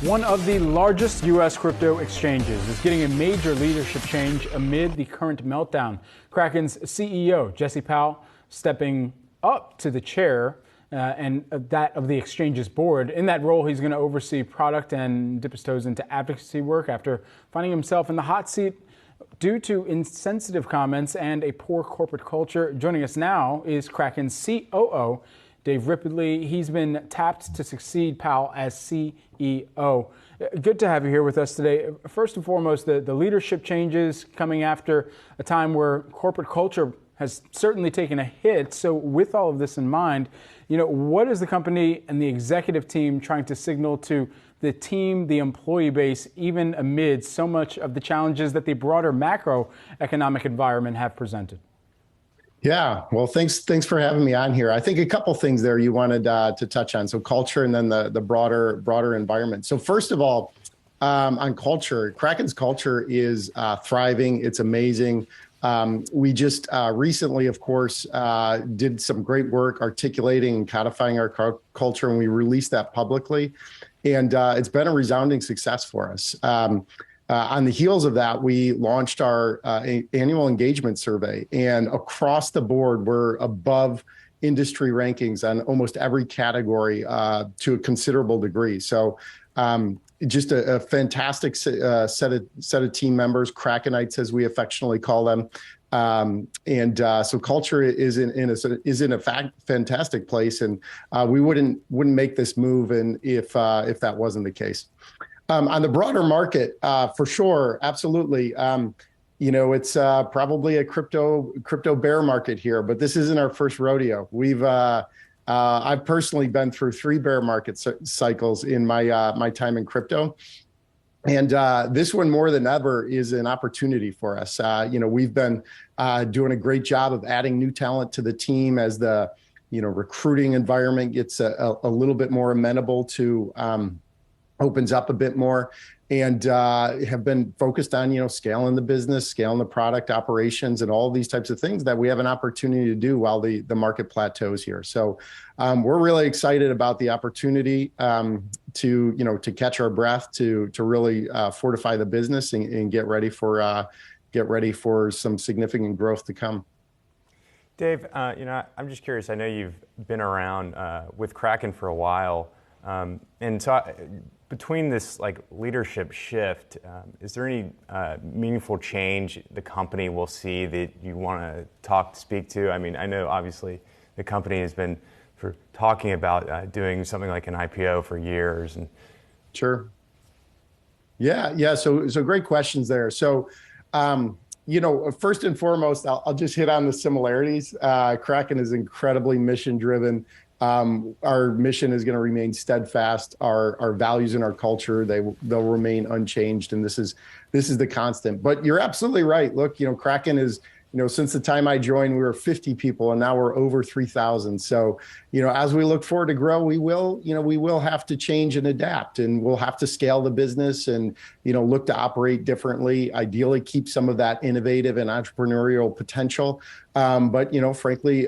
One of the largest U.S. crypto exchanges is getting a major leadership change amid the current meltdown. Kraken's CEO, Jesse Powell, stepping up to the chair and that of the exchange's board. In that role, he's going to oversee product and dip his toes into advocacy work after finding himself in the hot seat due to insensitive comments and a poor corporate culture. Joining us now is Kraken's COO, Dave Ripley. He's been tapped to succeed Powell as CEO. Good to have you here with us today. First and foremost, the leadership changes coming after a time where corporate culture has certainly taken a hit. So with all of this in mind, what is the company and the executive team trying to signal to the team, the employee base, even amid so much of the challenges that the broader macroeconomic environment have presented? Yeah, well, thanks for having me on here. I think a couple things there you wanted to touch on. So culture and then the broader environment. So first of all, on culture, Kraken's culture is thriving. It's amazing. We just recently, of course, did some great work articulating and codifying our culture, and we released that publicly. And it's been a resounding success for us. On the heels of that, we launched our annual engagement survey, and across the board, we're above industry rankings on almost every category to a considerable degree. So just a fantastic set of team members, Krakenites, as we affectionately call them. So culture is in a fantastic place, and we wouldn't make this move if that wasn't the case. On the broader market, for sure, absolutely. It's probably a crypto bear market here, but this isn't our first rodeo. I've personally been through 3 bear market cycles in my time in crypto, and this one more than ever is an opportunity for us. We've been doing a great job of adding new talent to the team as the recruiting environment gets a little bit more amenable to. Opens up a bit more, and have been focused on scaling the business, scaling the product operations, and all these types of things that we have an opportunity to do while the market plateaus here. So we're really excited about the opportunity to catch our breath, to really fortify the business and get ready for some significant growth to come. Dave, I'm just curious. I know you've been around with Kraken for a while, and so between this leadership shift, is there any meaningful change the company will see that you want to speak to? I mean, I know obviously the company has been talking about doing something like an IPO for years. And sure. Yeah. So great questions there. So, first and foremost, I'll just hit on the similarities. Kraken is incredibly mission driven. Our mission is going to remain steadfast. Our values and our culture, they'll remain unchanged. And this is the constant. But you're absolutely right. Look, Kraken is, since the time I joined, we were 50 people, and now we're over 3,000. So, as we look forward to grow, we will have to change and adapt, and we'll have to scale the business and, look to operate differently, ideally keep some of that innovative and entrepreneurial potential. But, frankly,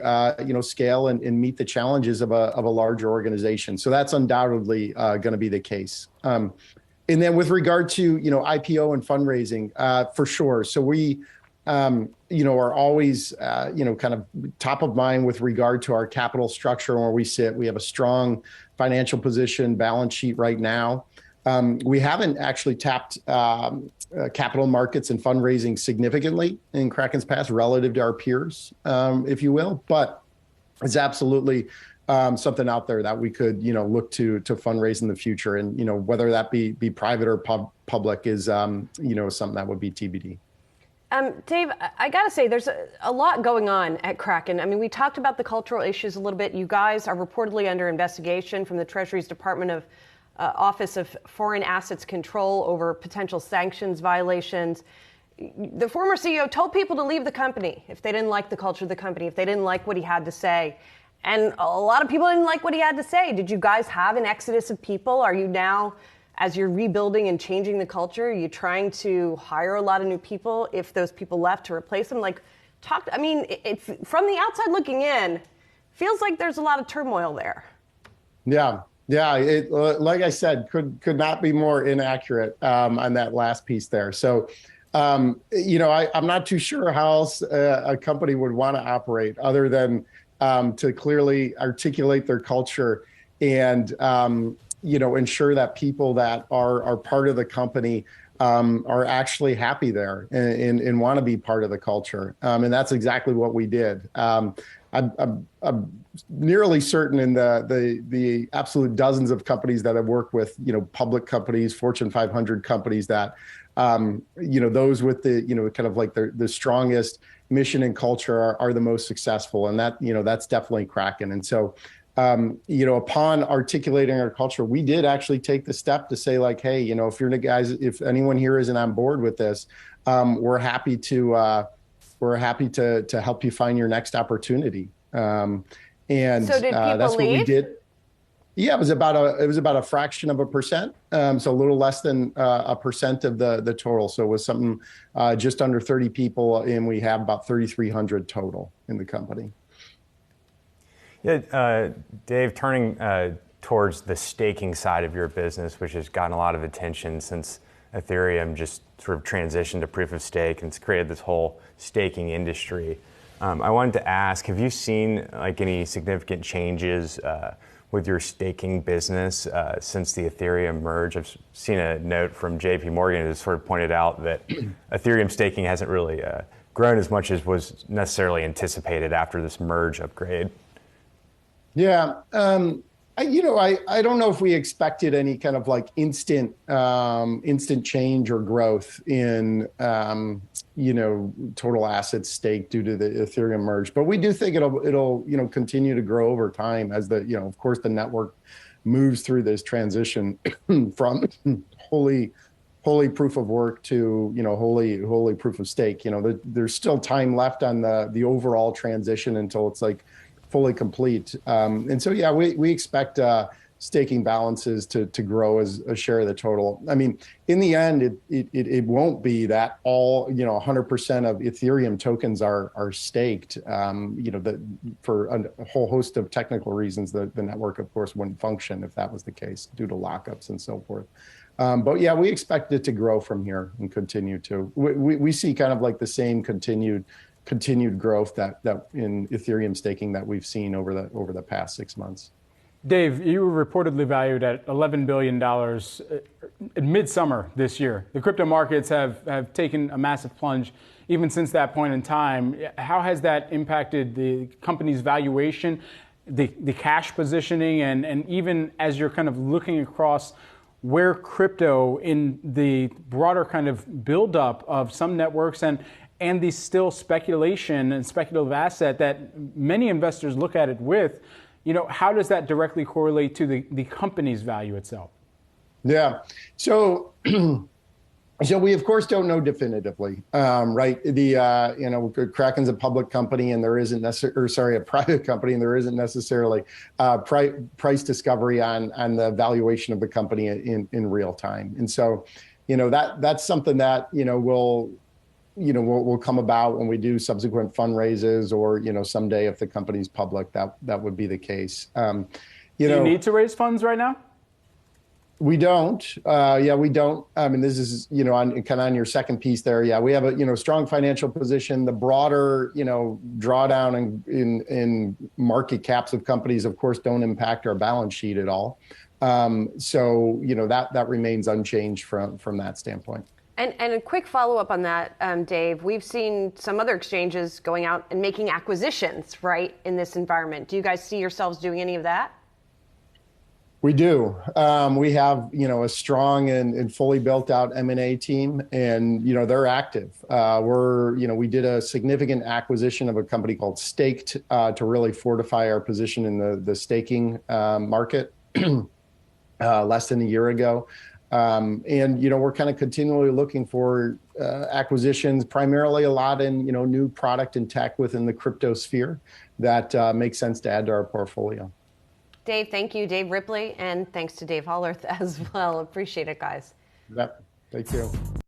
scale and meet the challenges of a larger organization. So that's undoubtedly going to be the case. And then with regard to, IPO and fundraising, for sure. So we, are always, kind of top of mind with regard to our capital structure and where we sit. We have a strong financial position, balance sheet right now. We haven't actually tapped capital markets and fundraising significantly in Kraken's past relative to our peers, if you will. But it's absolutely something out there that we could, look to fundraise in the future. And, whether that be private or public is, something that would be TBD. Dave, I got to say, there's a lot going on at Kraken. I mean, we talked about the cultural issues a little bit. You guys are reportedly under investigation from the Treasury's Department of Office of Foreign Assets Control over potential sanctions violations. The former CEO told people to leave the company if they didn't like the culture of the company, if they didn't like what he had to say. And a lot of people didn't like what he had to say. Did you guys have an exodus of people? Are you now, as you're rebuilding and changing the culture, are you trying to hire a lot of new people if those people left to replace them? From the outside looking in, feels like there's a lot of turmoil there. Yeah. Yeah, like I said, could not be more inaccurate on that last piece there. So, I'm not too sure how else a company would want to operate other than to clearly articulate their culture and ensure that people that are part of the company are actually happy there and want to be part of the culture. And that's exactly what we did. I'm nearly certain in the absolute dozens of companies that I've worked with, public companies, Fortune 500 companies that, those with the, kind of like the strongest mission and culture are the most successful. And that, that's definitely Kraken. And so, upon articulating our culture, we did actually take the step to say like, hey, if anyone here isn't on board with this, we're happy to help you find your next opportunity. And so did people that's leave? What we did. Yeah, it was about a fraction of a percent, so a little less than a percent of the total. So it was something just under 30 people, and we have about 3,300 total in the company. Yeah, Dave, turning towards the staking side of your business, which has gotten a lot of attention since Ethereum just sort of transitioned to proof of stake and it's created this whole staking industry. I wanted to ask, have you seen like any significant changes with your staking business since the Ethereum merge? I've seen a note from JP Morgan that sort of pointed out that Ethereum staking hasn't really grown as much as was necessarily anticipated after this merge upgrade. Yeah. I don't know if we expected any kind of like instant change or growth in, total assets staked due to the Ethereum merge, but we do think it'll continue to grow over time as of course the network moves through this transition from wholly proof of work to, wholly proof of stake. There's still time left on the overall transition until it's like fully complete. And so, yeah, we expect staking balances to grow as a share of the total. I mean, in the end, it won't be that all, 100% of Ethereum tokens are staked, for a whole host of technical reasons. The network, of course, wouldn't function if that was the case due to lockups and so forth. But yeah, we expect it to grow from here and continue to. We see kind of like the same continued growth that in Ethereum staking that we've seen over the past 6 months. Dave, you were reportedly valued at $11 billion at midsummer this year. The crypto markets have taken a massive plunge even since that point in time. How has that impacted the company's valuation, the cash positioning, and even as you're kind of looking across where crypto in the broader kind of buildup of some networks and the still speculation and speculative asset that many investors look at it with, how does that directly correlate to the company's value itself? Yeah. So we of course don't know definitively, right? Kraken's a public company and there isn't necessarily, a private company and there isn't necessarily price discovery on the valuation of the company in real time. And so, that's something that, will come about when we do subsequent fundraisers or, someday if the company's public, that would be the case. Do you need to raise funds right now? We don't. We don't. I mean, this is, on your second piece there. Yeah, we have a, strong financial position. The broader, drawdown in market caps of companies, of course, don't impact our balance sheet at all. So, that remains unchanged from that standpoint. And a quick follow-up on that, Dave, we've seen some other exchanges going out and making acquisitions, right, in this environment. Do you guys see yourselves doing any of that? We do. We have, a strong and fully built out M&A team, and, they're active. We did a significant acquisition of a company called Staked to really fortify our position in the staking market less than a year ago. And, we're kind of continually looking for acquisitions, primarily a lot in, new product and tech within the crypto sphere that makes sense to add to our portfolio. Dave, thank you. Dave Ripley, and thanks to Dave Hollerith as well. Appreciate it, guys. Yep. Thank you.